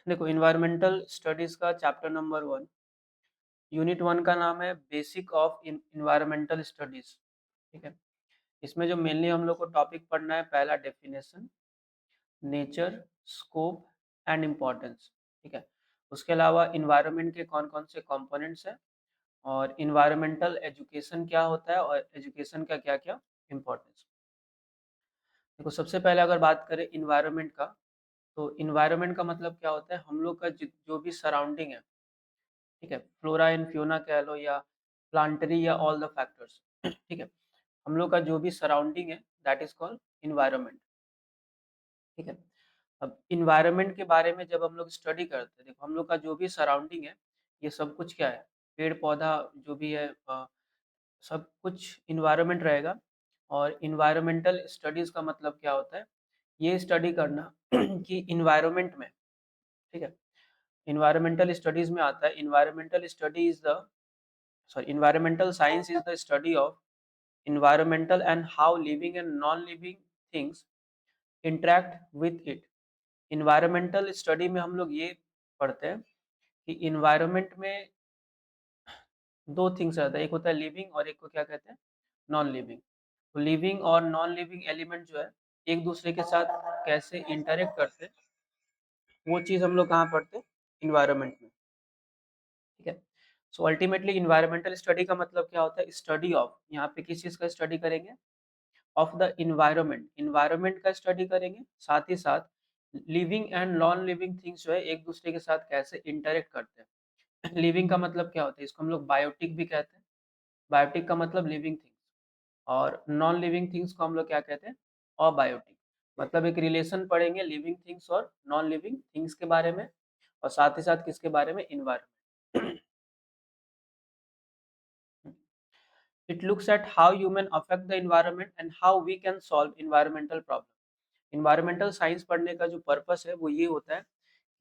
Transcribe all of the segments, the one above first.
देखो, environmental studies का chapter number 1, unit 1 का नाम है बेसिक ऑफ इन्वायरमेंटल स्टडीज। ठीक है। इसमें जो मेनली हम लोग को टॉपिक पढ़ना है, पहला definition, nature, scope and importance. ठीक है। उसके अलावा इन्वायरमेंट के कौन कौन से कंपोनेंट्स हैं, और इन्वायरमेंटल एजुकेशन क्या होता है, और एजुकेशन का क्या क्या इम्पोर्टेंस। देखो, सबसे पहले अगर बात करें इन्वायरमेंट का, तो इन्वायरमेंट का मतलब क्या होता है, हम लोग का जो भी सराउंडिंग है, ठीक है, फ्लोरा एंड फ्यूना कह लो, या प्लांटरी, या ऑल द फैक्टर्स। ठीक है। हम लोग का जो भी सराउंडिंग है, दैट इज कॉल्ड इन्वायरमेंट। ठीक है। अब इन्वायरमेंट के बारे में जब हम लोग स्टडी करते हैं, देखो हम लोग का जो भी सराउंडिंग है, ये सब कुछ क्या है, पेड़ पौधा जो भी है, सब कुछ इन्वायरमेंट रहेगा। और इन्वायरमेंटल स्टडीज का मतलब क्या होता है, ये स्टडी करना कि इन्वायरमेंट में, ठीक है, इन्वायरमेंटल स्टडीज में आता है, environmental study is the sorry environmental science is the study of environmental and how living and non-living things interact with it। environmental study में हम लोग ये पढ़ते हैं कि environment में दो थिंग्स रहता है, एक होता है लिविंग और एक को क्या कहते हैं, नॉन लिविंग। तो लिविंग और नॉन लिविंग एलिमेंट जो है, एक दूसरे के साथ कैसे इंटरेक्ट करते हैं, वो चीज हम लोग कहाँ पढ़ते हैं, इन्वायरमेंट में। ठीक है। सो अल्टीमेटली इन्वायरमेंटल स्टडी का मतलब क्या होता है, स्टडी ऑफ, यहाँ पे किस चीज का स्टडी करेंगे, ऑफ द इन्वायरमेंट, इन्वायरमेंट का स्टडी करेंगे, साथ ही साथ living and non living things जो है एक दूसरे के साथ कैसे इंटरेक्ट करते हैं। लिविंग का मतलब क्या होता है, इसको हम लोग बायोटिक भी कहते हैं, बायोटिक का मतलब लिविंग थिंग्स, और नॉन लिविंग थिंग्स को हम लोग क्या कहते हैं, अबायोटिक। मतलब एक रिलेशन पढ़ेंगे लिविंग थिंग्स और नॉन लिविंग थिंग्स के बारे में, और साथ ही साथ किसके बारे में, environment. It looks at how human affect the environment and how we can solve environmental problem। Environmental science पढ़ने का जो पर्पस है वो ये होता है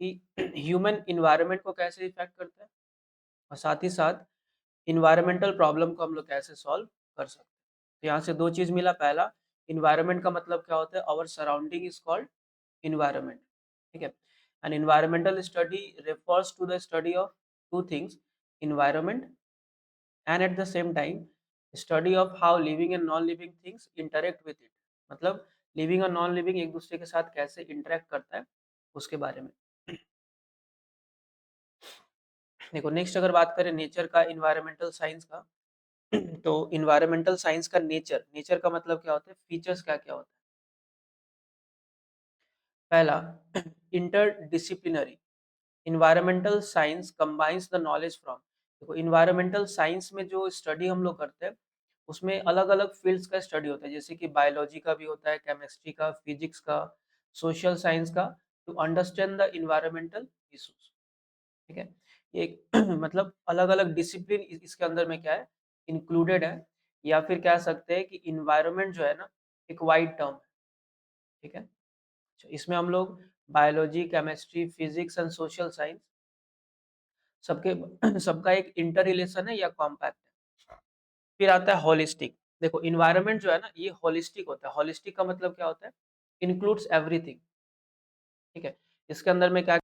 कि ह्यूमन इन्वायरमेंट को कैसे इफेक्ट करता है, और साथ ही साथ इन्वायरमेंटल प्रॉब्लम को हम लोग कैसे सॉल्व कर सकते हैं। तो यहाँ से दो चीज मिला, पहला, इन्वायरमेंट का मतलब क्या होता है, our surrounding is called environment. ठीक है। And environmental study refers to the study of two things, environment and at the same time study of how living and non living things interact with it. मतलब living और non living एक दूसरे के साथ कैसे interact करता है, उसके बारे में। देखो, नेक्स्ट अगर बात करें नेचर का, इन्वायरमेंटल साइंस का, तो इन्वायरमेंटल साइंस का नेचर, नेचर का मतलब क्या होता है, फीचर्स क्या क्या होता है। पहला, interdisciplinary, environmental science combines the knowledge from. देखो, इन्वायरमेंटल साइंस में जो स्टडी हम लोग करते हैं, उसमें अलग अलग फील्ड्स का स्टडी होता है, जैसे कि बायोलॉजी का भी होता है, केमिस्ट्री का, फिजिक्स का, सोशल साइंस का, to understand the environmental issues. ठीक है। एक मतलब अलग अलग डिसिप्लिन इसके अंदर में क्या है, इंक्लूडेड है, या फिर कह सकते हैं कि इन्वायरमेंट जो है ना, एक वाइड टर्म है। ठीक है। अच्छा, इसमें हम लोग biology, chemistry, physics and social science, सबके सबका एक इंटर रिलेशन है या कॉम्पैक्ट है। फिर आता है होलिस्टिक। देखो, इन्वायरमेंट जो है ना, ये होलिस्टिक होता है। होलिस्टिक का मतलब क्या होता है, इंक्लूड्स एवरीथिंग। ठीक है। इसके अंदर में क्या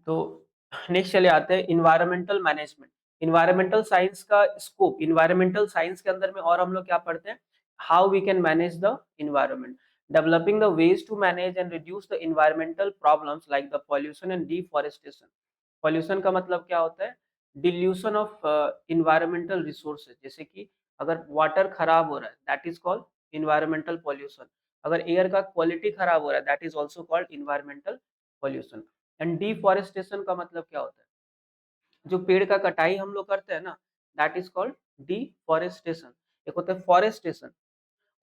तो नेक्स्ट चले आते हैं इन्वायरमेंटल मैनेजमेंट। इन्वायरमेंटल साइंस का स्कोप, इन्वायरमेंटल साइंस के अंदर में और हम लोग क्या पढ़ते हैं, how we can manage the environment, developing the ways to manage and reduce the environmental problems like the pollution and deforestation. Pollution का मतलब क्या होता है, डिल्यूशन ऑफ इन्वायरमेंटल रिसोर्सेज, जैसे कि अगर वाटर खराब हो रहा है that is called environmental pollution, अगर एयर का क्वालिटी खराब हो रहा है that is also called environmental pollution. And deforestation का मतलब क्या होता है, जो पेड़ का कटाई हम लोग करते हैं ना दैट इज कॉल्ड डिफॉरेस्टेशन। एक होता है फॉरेस्टेशन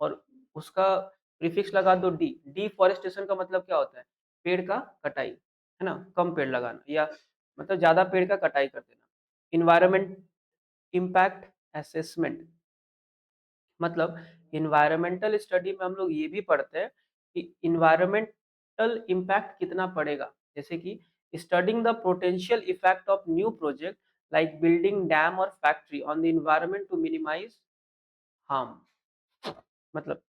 और उसका प्रीफिक्स लगा दो डी, डिफॉरेस्टेशन का मतलब क्या होता है, पेड़ का कटाई, है ना, कम पेड़ लगाना या मतलब ज्यादा पेड़ का कटाई कर देना। इन्वायरमेंट इम्पैक्ट असेसमेंट, मतलब इन्वायरमेंटल स्टडी में हम लोग ये भी पढ़ते हैं कि इन्वायरमेंटल इम्पैक्ट कितना पड़ेगा, जैसे कि studying the potential effect of new project like building dam और factory on the environment to minimise harm. मतलब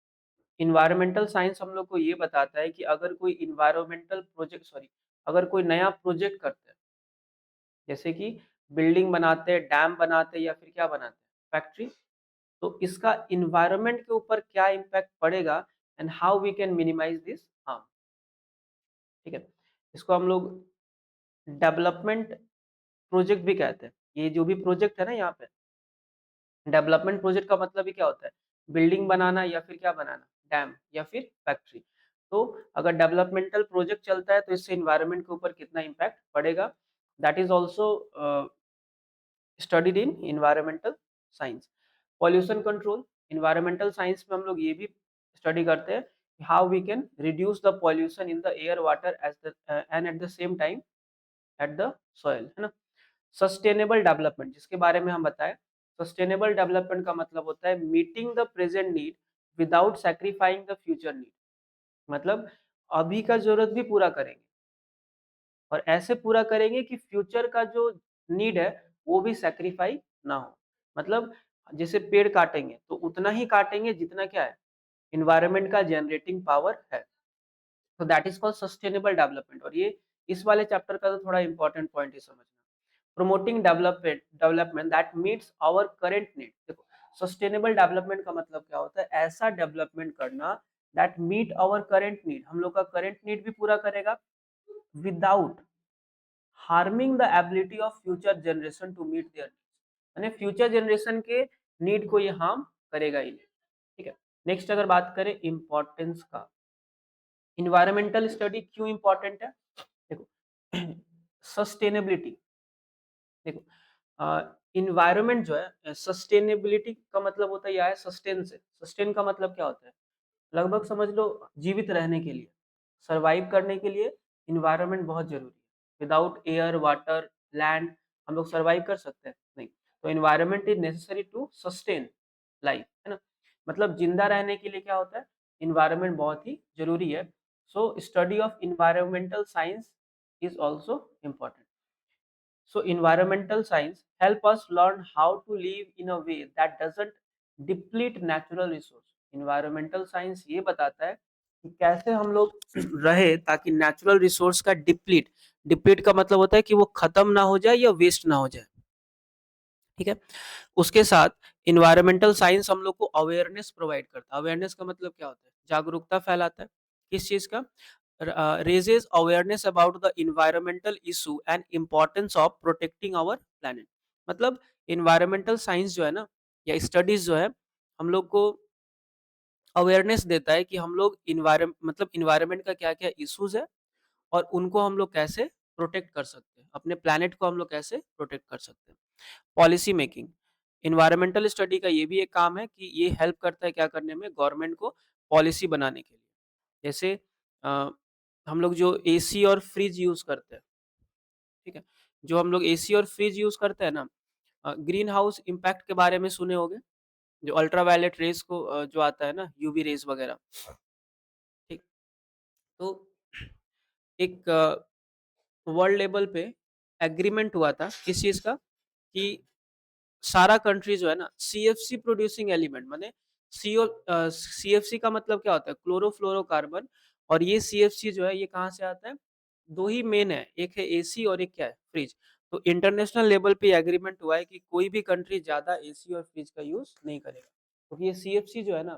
इन्वायरमेंटल साइंस हम लोग को ये बताता है कि अगर कोई इन्वायरमेंटल प्रोजेक्ट सॉरी अगर कोई नया प्रोजेक्ट करते हैं, जैसे कि बिल्डिंग बनाते हैं, डैम बनाते हैं या फिर क्या बनाते हैं, फैक्ट्री, तो इसका इन्वायरमेंट के ऊपर क्या इम्पैक्ट पड़ेगा and how we can minimise this harm. ठीक है, इसको हम लोग डेवलपमेंट प्रोजेक्ट भी कहते हैं। ये जो भी प्रोजेक्ट है ना यहाँ पे, डेवलपमेंट प्रोजेक्ट का मतलब ही क्या होता है, बिल्डिंग बनाना या फिर क्या बनाना, डैम या फिर फैक्ट्री। तो अगर डेवलपमेंटल प्रोजेक्ट चलता है तो इससे इन्वायरमेंट के ऊपर कितना इम्पैक्ट पड़ेगा, that is also studied in environmental science. Pollution control, environmental science में हम लोग ये भी स्टडी करते हैं how we can reduce the pollution in the air water as and at the same time at the soil, है ना। Sustainable development जिसके बारे में हम बताएं, सस्टेनेबल डेवलपमेंट का मतलब होता है meeting the present need without sacrificing the future need, मतलब अभी का जरूरत भी पूरा करेंगे और ऐसे पूरा करेंगे कि फ्यूचर का जो नीड है वो भी सैक्रिफाई ना हो। मतलब जैसे पेड़ काटेंगे तो उतना ही काटेंगे जितना क्या है, इन्वायरमेंट का जनरेटिंग पावर है। तो that is called sustainable development. और ये इस वाले चैप्टर का तो थोड़ा इंपॉर्टेंट पॉइंट है समझना, promoting development that meets our current need। देखो सस्टेनेबल डेवलपमेंट का मतलब क्या होता है, ऐसा डेवलपमेंट करना that meet our current need, हम लोग का करंट नीड भी पूरा करेगा without harming the ability of future generation to meet their needs, यानी फ्यूचर जनरेशन के नीड को ये हार्म करेगा ही नहीं। ठीक है, नेक्स्ट अगर बात करें इंपॉर्टेंस का, इन्वायरमेंटल स्टडी क्यों इंपॉर्टेंट है, देखो सस्टेनेबिलिटी, देखो इन्वायरमेंट जो है, सस्टेनेबिलिटी का मतलब होता है यह है सस्टेन से, सस्टेन का मतलब क्या होता है, लगभग समझ लो जीवित रहने के लिए, सरवाइव करने के लिए इन्वायरमेंट बहुत जरूरी है। विदाउट एयर वाटर लैंड हम लोग सरवाइव कर सकते हैं नहीं, तो environment is necessary to sustain life, है ना। मतलब जिंदा रहने के लिए क्या होता है, इन्वायरमेंट बहुत ही जरूरी है। So study of environmental science is also important. So environmental science help us learn how to live in a way that doesn't deplete natural resource। Environmental science ये बताता है कि कैसे हम लोग रहे ताकि नेचुरल रिसोर्स का डिप्लीट का मतलब होता है कि वो खत्म ना हो जाए या वेस्ट ना हो जाए। ठीक है, उसके साथ इन्वायरमेंटल साइंस हम लोग को अवेयरनेस प्रोवाइड करता है। अवेयरनेस का मतलब क्या होता है, जागरूकता फैलाता है, किस चीज का, raises awareness about the environmental issue and importance of protecting our planet। मतलब environmental science जो है ना या स्टडीज जो है हम लोग को अवेयरनेस देता है कि हम लोग इन्वायरमेंट का क्या क्या इश्यूज है और उनको हम लोग कैसे प्रोटेक्ट कर सकते हैं, अपने प्लानट को हम लोग कैसे प्रोटेक्ट कर सकते हैं। पॉलिसी मेकिंग, इन्वायरमेंटल स्टडी का ये भी एक काम है कि ये हेल्प करता है क्या करने में, गवर्नमेंट को पॉलिसी बनाने के लिए। जैसे अ, हम लोग जो एसी और फ्रिज यूज करते हैं, ठीक है, जो हम लोग एसी और फ्रिज यूज करते हैं ना, ग्रीन हाउस इम्पैक्ट के बारे में सुने होंगे, जो अल्ट्रावायलेट रेज को जो आता है ना, यूवी रेज वगैरह। ठीक, तो एक वर्ल्ड लेवल पे एग्रीमेंट हुआ था किस चीज का, कि सारा कंट्री जो है ना सीएफसी प्रोड्यूसिंग एलिमेंट, माने सीओ सीएफसी का मतलब क्या होता है, क्लोरोफ्लोरोकार्बन, और ये सीएफसी जो है ये कहाँ से आता है, दो ही मेन है, एक है एसी और एक क्या है फ्रिज। तो इंटरनेशनल लेवल पे एग्रीमेंट हुआ है कि कोई भी कंट्री ज्यादा एसी और फ्रिज का यूज नहीं करेगा, क्योंकि ये सीएफसी जो है ना,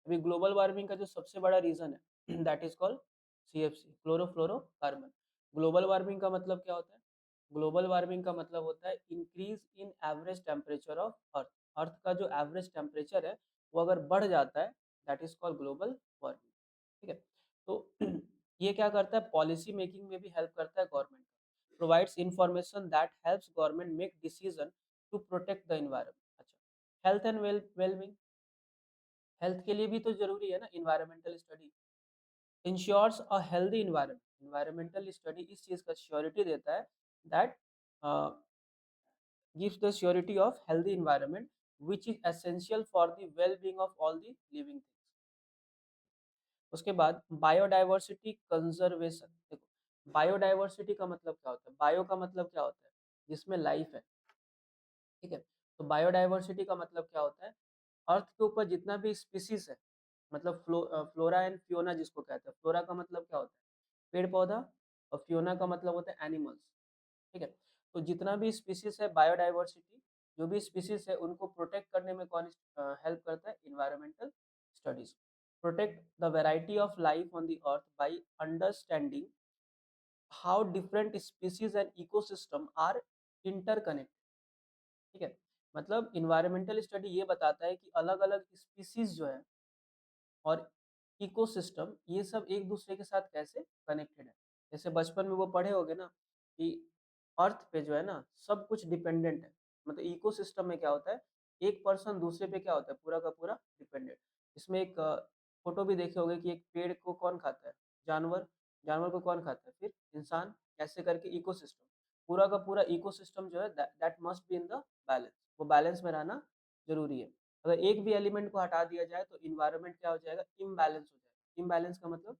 अभी ग्लोबल वार्मिंग का जो सबसे बड़ा रीजन है that is called CFC, chlorofluorocarbon. Global warming का मतलब क्या होता है? ग्लोबल वार्मिंग का मतलब होता है increase in average temperature of earth. Earth का जो एवरेज टेम्परेचर है वो अगर बढ़ जाता है, that is called global warming. ठीक है, तो ये क्या करता है, पॉलिसी मेकिंग में भी हेल्प करता है government, provides information that helps government make decision to protect the environment. अच्छा, हेल्थ एंड वेलबींग, हेल्थ के लिए भी तो जरूरी है ना environmental study. Ensures a healthy environment, environmental study इस चीज का श्योरिटी देता है that gives the surety of healthy environment which is essential for the well being of all the living things। उसके बाद बायोडाइवर्सिटी कंजर्वेशन। देखो बायोडाइवर्सिटी का मतलब क्या होता है, बायो का मतलब क्या होता है, जिसमें लाइफ है। ठीक है, तो बायोडाइवर्सिटी का मतलब क्या होता है, अर्थ के ऊपर जितना भी स्पीसीज है, मतलब फ्लोरा एंड फ्योना जिसको कहते हैं। फ्लोरा का मतलब क्या होता है, पेड़ पौधा, और फ्योना का मतलब होता है एनिमल्स। ठीक है, तो जितना भी स्पीसीज है, बायोडाइवर्सिटी जो भी स्पीसीज है उनको प्रोटेक्ट करने में कौन हेल्प करता है, environmental studies. Protect the variety of life on the earth by understanding how different species and ecosystem are interconnected. ठीक है, मतलब इन्वायरमेंटल स्टडी ये बताता है कि अलग अलग स्पीसीज जो है और इकोसिस्टम ये सब एक दूसरे के साथ कैसे कनेक्टेड है। जैसे बचपन में वो पढ़े होगे ना कि अर्थ पे जो है ना सब कुछ डिपेंडेंट है, मतलब इकोसिस्टम में क्या होता है, एक पर्सन दूसरे पे क्या होता है, पूरा का पूरा डिपेंडेंट। इसमें एक फोटो भी देखे होगे कि एक पेड़ को कौन खाता है, जानवर, जानवर को कौन खाता है, फिर इंसान, ऐसे करके इकोसिस्टम, पूरा का पूरा इकोसिस्टम जो है that must be in the balance, वो बैलेंस में रहना जरूरी है। अगर एक भी एलिमेंट को हटा दिया जाए तो इन्वायरमेंट क्या हो जाएगा, इम्बैलेंस हो जाएगा। इम्बैलेंस का मतलब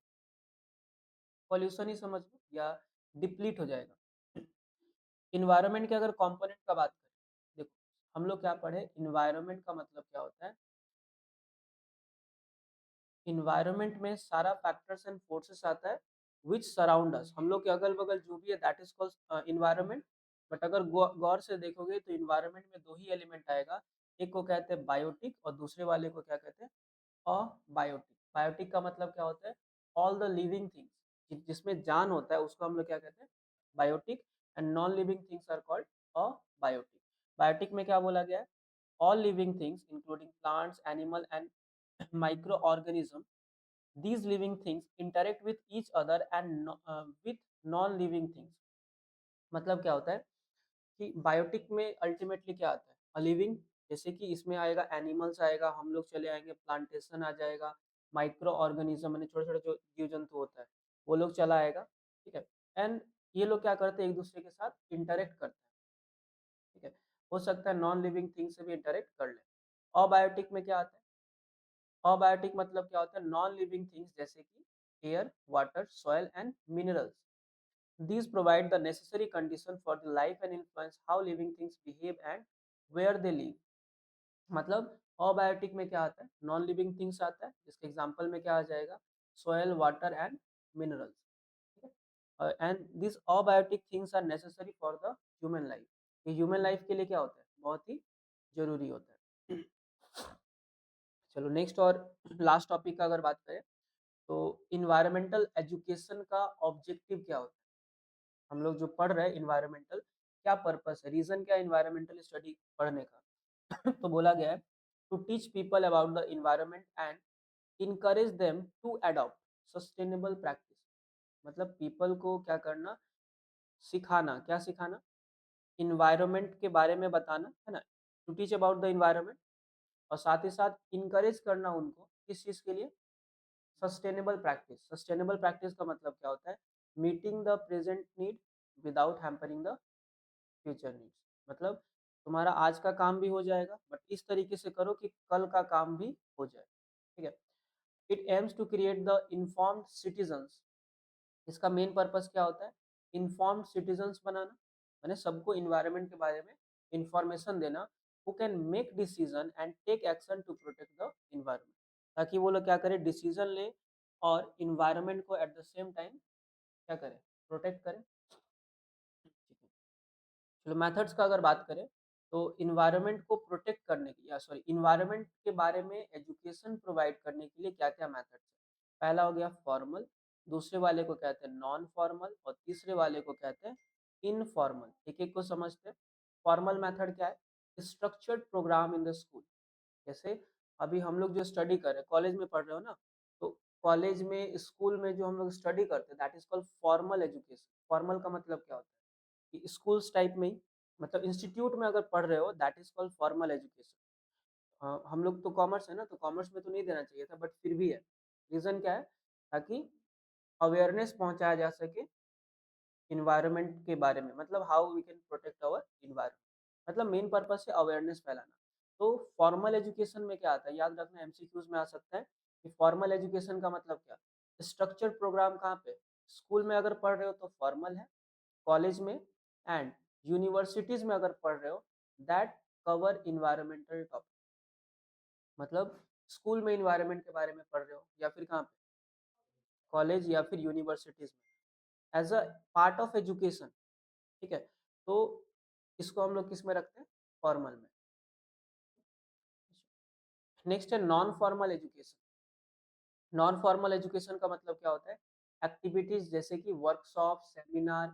पॉल्यूशन ही समझ लो, या डिप्लीट हो जाएगा। इन्वायरमेंट के अगर कंपोनेंट का बात करें, देखो हम लोग क्या पढ़े, इन्वायरमेंट का मतलब क्या होता है, इन्वायरमेंट में सारा फैक्टर्स एंड फोर्सेस आता है विच सराउंड अस, हम लोग के अगल बगल जो भी है that is called environment. But अगर गौर से देखोगे तो इन्वायरमेंट में दो ही एलिमेंट आएगा, एक को कहते हैं बायोटिक और दूसरे वाले को क्या कहते हैं, अबायोटिक। बायोटिक का मतलब क्या होता है, ऑल द लिविंग थिंग्स, जिसमें जान होता है उसको हम लोग क्या कहते हैं, biotic. And non living things are called abiotic. Biotic में क्या बोला गया है, all living things including plants, animal and microorganism, these living things interact with each other and with non living things। मतलब क्या होता है कि बायोटिक में अल्टीमेटली क्या आता है, अ लिविंग, जैसे कि इसमें आएगा एनिमल्स आएगा, हम लोग चले आएंगे, प्लांटेशन आ जाएगा, माइक्रो ऑर्गेनिज्म यानी छोटे छोटे जो जीव जंतु होता है वो लोग चला आएगा। ठीक है, एंड ये लोग क्या करते हैं, एक दूसरे के साथ इंटरेक्ट करते हैं। ठीक है, हो सकता है नॉन लिविंग थिंग से भी इंटरेक्ट कर ले। अबायोटिक में क्या आता है, अबायोटिक मतलब क्या होता है, नॉन लिविंग थिंग्स जैसे कि air, water, soil and minerals, these provide the necessary condition for the life and influence how living things behave and where they live। मतलब अबायोटिक में क्या आता है, नॉन लिविंग थिंग्स आता है, जिसके एग्जांपल में क्या आ जाएगा, सॉइल, वाटर एंड मिनरल्स। ठीक है, and this abiotic things are necessary for the human life, ये ह्यूमन लाइफ के लिए क्या होता है, बहुत ही जरूरी होता है। चलो नेक्स्ट और लास्ट टॉपिक का अगर बात करें, तो इन्वायरमेंटल एजुकेशन का ऑब्जेक्टिव क्या होता है, हम लोग जो पढ़ रहे हैं इन्वायरमेंटल, क्या पर्पस है, रीजन क्या है इन्वायरमेंटल स्टडी पढ़ने का तो बोला गया है to teach people about the environment and encourage them to adopt sustainable practice. मतलब पीपल को क्या करना, सिखाना, क्या सिखाना, इन्वायरमेंट के बारे में बताना है ना, to teach about the environment, और साथ ही साथ इनकरेज करना उनको किस चीज के लिए, सस्टेनेबल प्रैक्टिस। सस्टेनेबल प्रैक्टिस का मतलब क्या होता है, meeting the present need without hampering the future needs. मतलब तुम्हारा आज का काम भी हो जाएगा बट इस तरीके से करो कि कल का काम भी हो जाए। ठीक है, it aims to create the informed citizens, इसका मेन पर्पस क्या होता है, इन्फॉर्म्ड सिटीजन्स बनाना, मैंने सबको इन्वायरमेंट के बारे में इंफॉर्मेशन देना, who can make decision and take action to protect the environment, ताकि वो लोग क्या करें, डिसीजन ले और इन्वायरमेंट को एट द सेम टाइम क्या करें, प्रोटेक्ट करें। ठीक है। चलो मेथड्स का अगर बात करें तो इन्वायरमेंट को प्रोटेक्ट करने की या सॉरी इन्वायरमेंट के बारे में एजुकेशन प्रोवाइड करने के लिए क्या-क्या मेथड्स हैं। पहला हो गया फॉर्मल, दूसरे वाले को कहते हैं नॉन फॉर्मल और तीसरे वाले को कहते हैं इनफॉर्मल। एक-एक को समझते हैं। फॉर्मल मेथड क्या है? Structured program in the school. जैसे अभी हम लोग जो स्टडी कर रहे हैं, कॉलेज में पढ़ रहे हो ना, तो कॉलेज में, स्कूल में जो हम लोग स्टडी करते हैं that is called formal education. Formal का मतलब क्या होता है कि स्कूल्स टाइप में ही, मतलब इंस्टीट्यूट में अगर पढ़ रहे हो that is called formal education. हम लोग तो कॉमर्स है ना, तो कॉमर्स में तो नहीं देना चाहिए था बट फिर भी है। रीजन क्या है? ताकि अवेयरनेस पहुंचाया जा सके इन्वायरमेंट के बारे में, मतलब how we can protect our environment, मतलब मेन पर्पज से अवेयरनेस फैलाना। तो फॉर्मल एजुकेशन में क्या आता है, याद रखना, एमसीक्यूज में आ सकता है कि फॉर्मल एजुकेशन का मतलब क्या। स्ट्रक्चर्ड प्रोग्राम कहाँ पे? स्कूल में अगर पढ़ रहे हो तो फॉर्मल है, कॉलेज में एंड यूनिवर्सिटीज में अगर पढ़ रहे हो दैट कवर इन्वायरमेंटल टॉपिक। मतलब स्कूल में इन्वायरमेंट के बारे में पढ़ रहे हो या फिर कहाँ पे, कॉलेज या फिर यूनिवर्सिटीज में, as a part of education. ठीक है, तो इसको हम लोग किस में रखते हैं? फॉर्मल में। नेक्स्ट है non formal education. Non formal education का मतलब क्या होता है? एक्टिविटीज जैसे कि workshop, seminar,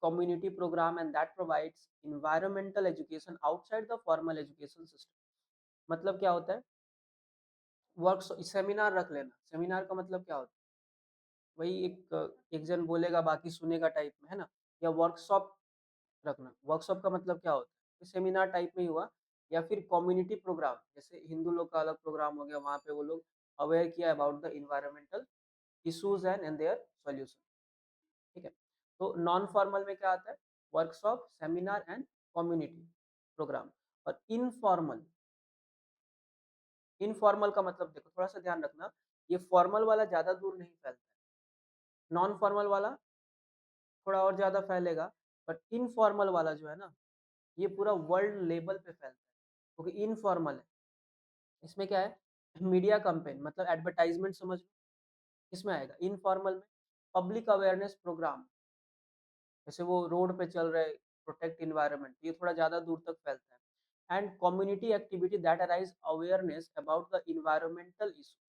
community program and that provides environmental education outside the formal education system. मतलब क्या होता है? वर्कशॉप, सेमिनार रख लेना। सेमिनार का मतलब क्या होता है? वही एक जन बोलेगा बाकी सुनेगा टाइप में, है ना। या वर्कशॉप रखना। वर्कशॉप का मतलब क्या होता है? तो सेमिनार टाइप में ही हुआ। या फिर कम्युनिटी प्रोग्राम, जैसे हिंदू लोग का अलग प्रोग्राम हो गया, वहाँ पे वो लोग अवेयर किया about the environmental issues and their solution. ठीक है, तो नॉन फॉर्मल में क्या आता है? Workshop, seminar and community program. और इनफॉर्मल, इनफॉर्मल का मतलब देखो, थोड़ा सा ध्यान रखना, ये फॉर्मल वाला ज्यादा दूर नहीं फैलता है, नॉन फॉर्मल वाला थोड़ा और ज्यादा फैलेगा, बट इनफॉर्मल वाला जो है ना, ये पूरा वर्ल्ड लेवल पे फैलता है, क्योंकि इनफॉर्मल है। इसमें क्या है? मीडिया कैंपेन, मतलब एडवर्टाइजमेंट समझ लो, किसमें आएगा? इनफॉर्मल में। पब्लिक अवेयरनेस प्रोग्राम, जैसे वो रोड पे चल रहे प्रोटेक्ट इन्वायरमेंट, ये थोड़ा ज्यादा दूर तक फैलता है। And community activity that arise awareness about the environmental issue.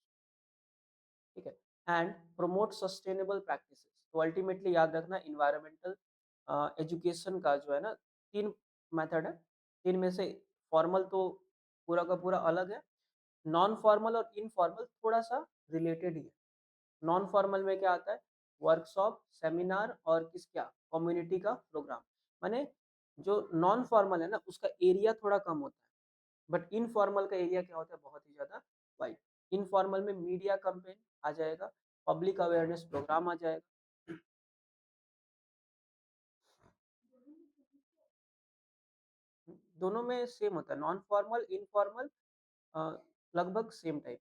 ठीक है, एंड प्रोमोट सस्टेनेबल प्रैक्टिसेस। तो अल्टीमेटली याद रखना, इन्वायरमेंटल एजुकेशन का जो है ना, तीन मेथड है। तीन में से फॉर्मल तो पूरा का पूरा अलग है, नॉन फॉर्मल और इनफॉर्मल थोड़ा सा रिलेटेड ही है। नॉन फॉर्मल में क्या आता है? वर्कशॉप, सेमिनार और किस क्या, कम्युनिटी का प्रोग्राम। माने जो नॉन फॉर्मल है ना, उसका एरिया थोड़ा कम होता है, बट इनफॉर्मल का एरिया क्या होता है? बहुत ही ज्यादा वाइड। इनफॉर्मल में मीडिया कैंपेन आ जाएगा, पब्लिक अवेयरनेस प्रोग्राम आ जाएगा। दोनों में सेम होता है, नॉन फॉर्मल, इनफॉर्मल, लगभग सेम टाइप।